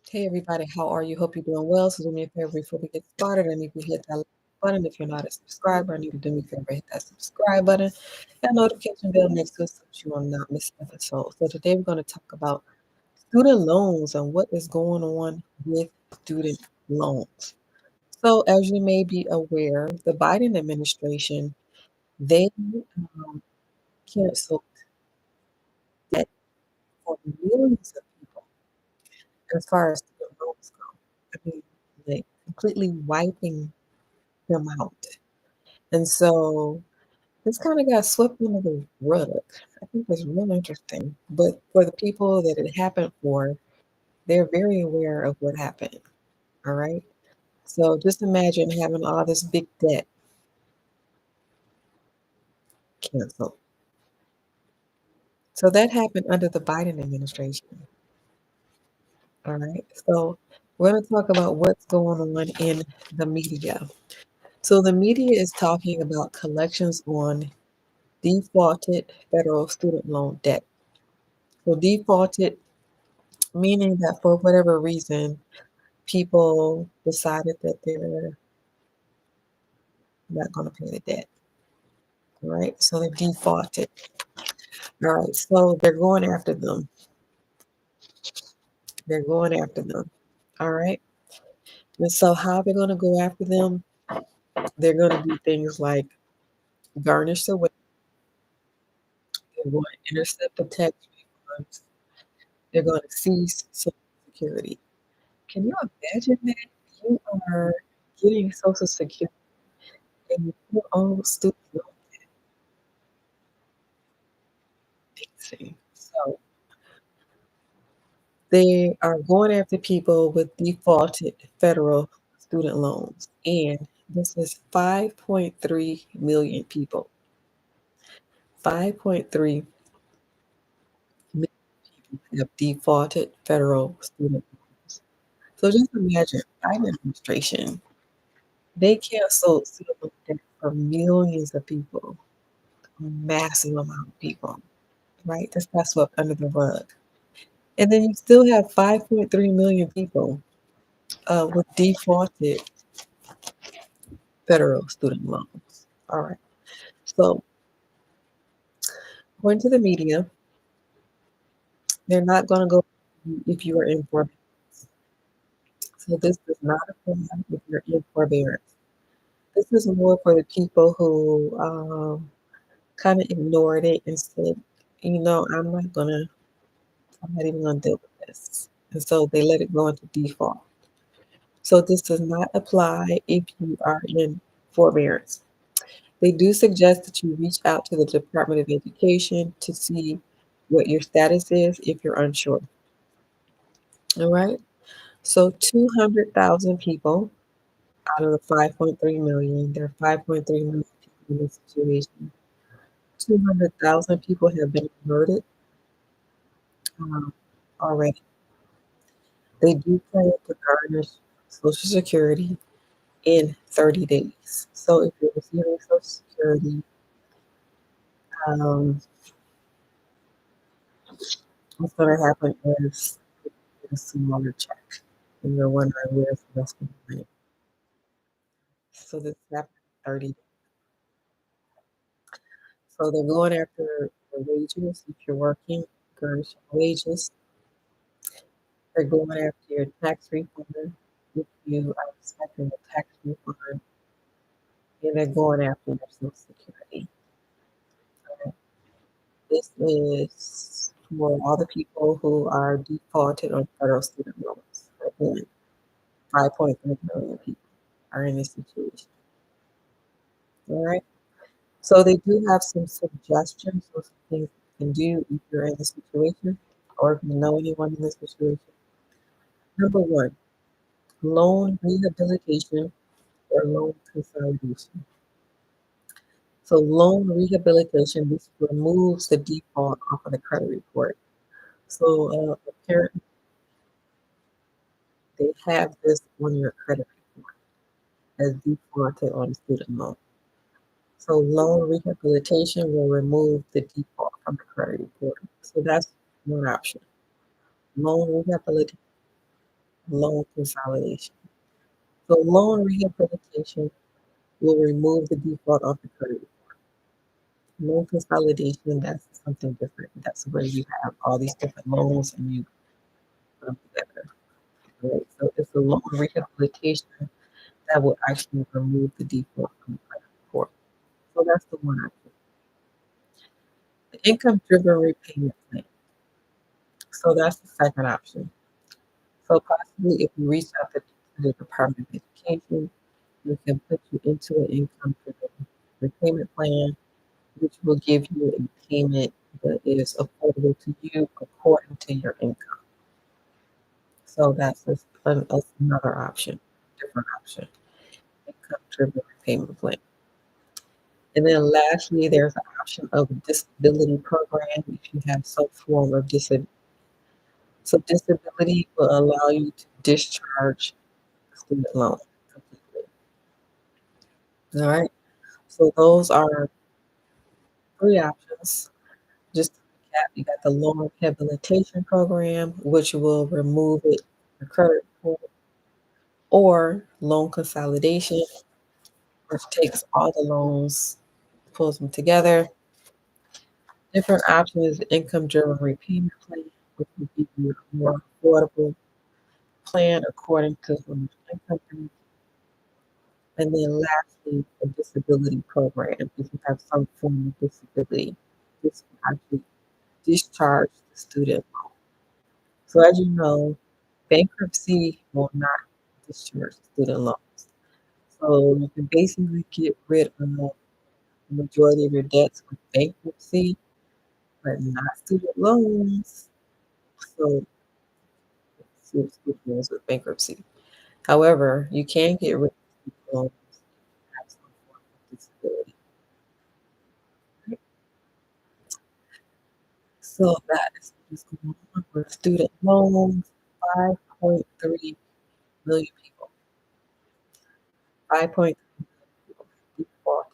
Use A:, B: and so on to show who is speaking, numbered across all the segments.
A: Hey everybody, how are you? Hope you're doing well. So do me a favor before we get started. I need you to hit that like button. If you're not a subscriber, I need you to do me a favor, hit that subscribe button, that notification bell next to it so that you will not miss an episode. So today we're going to talk about student loans and what is going on with student loans. So as you may be aware, the Biden administration, they canceled debt for millions of people as far as student loans go. I mean, like completely wiping them out. And so this kind of got swept under the rug. I think it's real interesting. But for the people that it happened for, they're very aware of what happened. All right. So just imagine having all this big debt canceled. So that happened under the Biden administration. All right. So we're going to talk about what's going on in the media. So the media is talking about collections on defaulted federal student loan debt. So defaulted meaning that for whatever reason, people decided that they're not going to pay the debt. All right. So they defaulted. All right. So they're going after them. They're going after them. All right. And so how they're going to go after them, they're going to do things like garnish the way. They're going to intercept the tax refunds. They're going to seize Social Security. Can you imagine that? You are getting Social Security and you own student loan debt. So they are going after people with defaulted federal student loans. And this is 5.3 million people. 5.3 million people have defaulted federal student loans. So just imagine, Biden administration, they canceled student loan debt for millions of people, a massive amount of people, right? That's swept under the rug. And then you still have 5.3 million people with defaulted federal student loans. All right. So, according to the media, they're not going to go if you are in forbearance. So, this does not apply if you're in forbearance. This is more for the people who kind of ignored it and said, I'm not even going to deal with this. And so they let it go into default. So, this does not apply if you are in forbearance. They do suggest that you reach out to the Department of Education to see what your status is if you're unsure. All right. So 200,000 people out of the 5.3 million, there are 5.3 million people in this situation. 200,000 people have been alerted um, already. They do plan to garnish Social Security in 30 days. So if you're receiving Social Security, um, what's going to happen is you get a smaller check, and you're wondering where's the rest of the money. So this happened in 30 days. So they're going after your wages if you're working, garnish your wages. They're going after your tax refund if you are expecting a tax refund, and they're going after your Social Security. This is for all the people who are defaulted on federal student loans. Again, 5.3 million people are in this situation. All right. So they do have some suggestions or some things you can do if you're in this situation or if you know anyone in this situation. Number one, loan rehabilitation or loan consolidation. So loan rehabilitation, this removes the default off of the credit report. So apparently they have this on your credit report as defaulted on a student loan. So loan rehabilitation will remove the default from the credit report. So that's one option. Loan rehabilitation. loan consolidation. So loan rehabilitation will remove the default of the credit. Loan consolidation, that's something different. That's where you have all these different loans and you put them together. Right? So it's a loan rehabilitation that will actually remove the default from the credit report. So that's the one option. The income-driven repayment plan. So that's the second option. So possibly if you reach out to the Department of Education, we can put you into an income-driven repayment plan, which will give you a payment that is affordable to you according to your income. So that's another option, different option, income-driven repayment plan. And then lastly, there's an option of a disability program if you have some form of disability. So disability will allow you to discharge student loan completely. All right. So those are three options. Just to recap, you got the loan rehabilitation program, which will remove it, the credit report, or loan consolidation, which takes all the loans, pulls them together. Different options, income-driven repayment plan, which will give you a more affordable plan according to how much income you make. And then lastly, a disability program. If you have some form of disability, this will actually discharge the student loan. So as you know, bankruptcy will not discharge student loans. So you can basically get rid of the majority of your debts with bankruptcy, but not student loans. So student loans with bankruptcy. However, you can get rid of student loans if you have some form of disability. Right? So that is what's going on with student loans. 5.3 million people. 5.3 million people default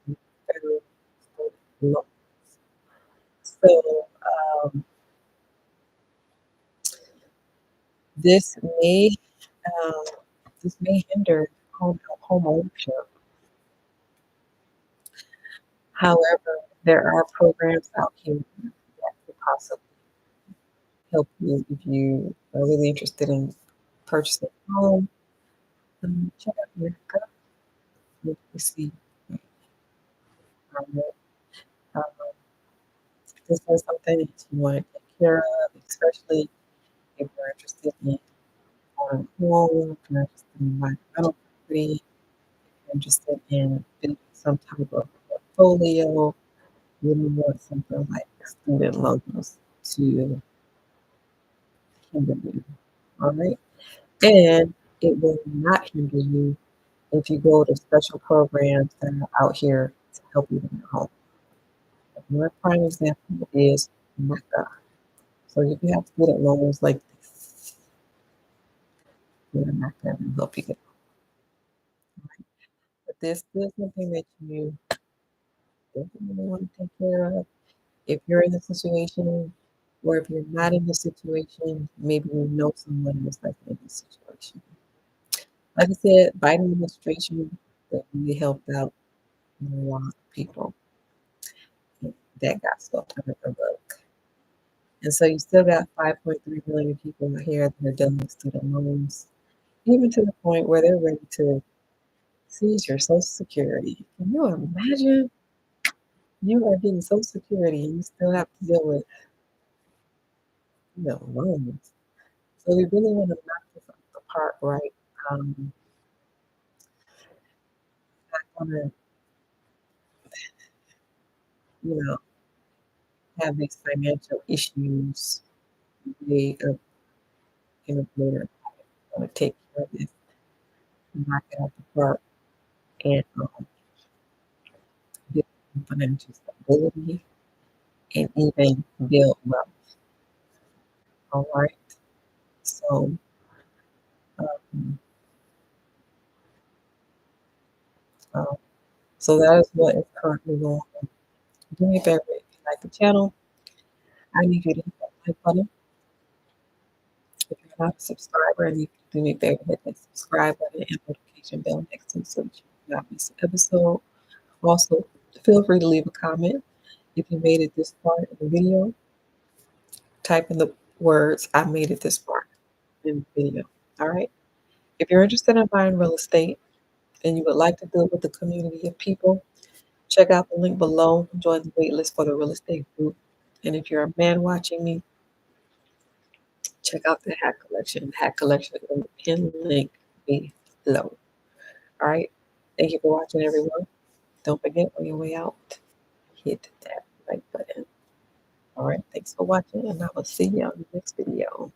A: in federal student loans. So this may um, this may hinder home ownership. However, there are programs out here that could possibly help you if you are really interested in purchasing a home. Check out your gut. You see, um, um, this is something that you want to take care of, especially if you're interested in owning a home, if you're interested in buying rental property, if you're interested in building some type of portfolio. You don't want something like student loans to hinder you. All right. And it will not hinder you if you go to special programs that are out here to help you in your home. One prime example is MACA. So if you have student loans like this, MACA will help you get. But there's still something that you definitely want to take care of. If you're in a situation, or if you're not in the situation, maybe you know someone who's like in this situation. Like I said, Biden administration that really helped out a lot of people that got swept under the rug. And so you still got 5.3 million people out here that are dealing with student loans, even to the point where they're ready to seize your Social Security. Can you imagine? You are getting Social Security and you still have to deal with, loans. So we really want to knock this apart, right? Um, not want to, you know, have these financial issues way up in a later. Want to take care of this, knock it out the park, and build financial stability and even build wealth. All right. So, um, uh, so that is what is currently going on. Do me a favor, if you like the channel, I need you to hit that like button. If you're not a subscriber, and you do me a favor, hit that subscribe button and notification bell next to it so that you do not miss an episode. Also, feel free to leave a comment. If you made it this far in the video, type in the words, I made it this far in the video. All right. If you're interested in buying real estate and you would like to build with a community of people, check out the link below. Join the waitlist for the real estate group. And if you're a man watching me, check out the hat collection. The hat collection is in the pin link below. All right. Thank you for watching, everyone. Don't forget on your way out, hit that like button. All right. Thanks for watching, and I will see you on the next video.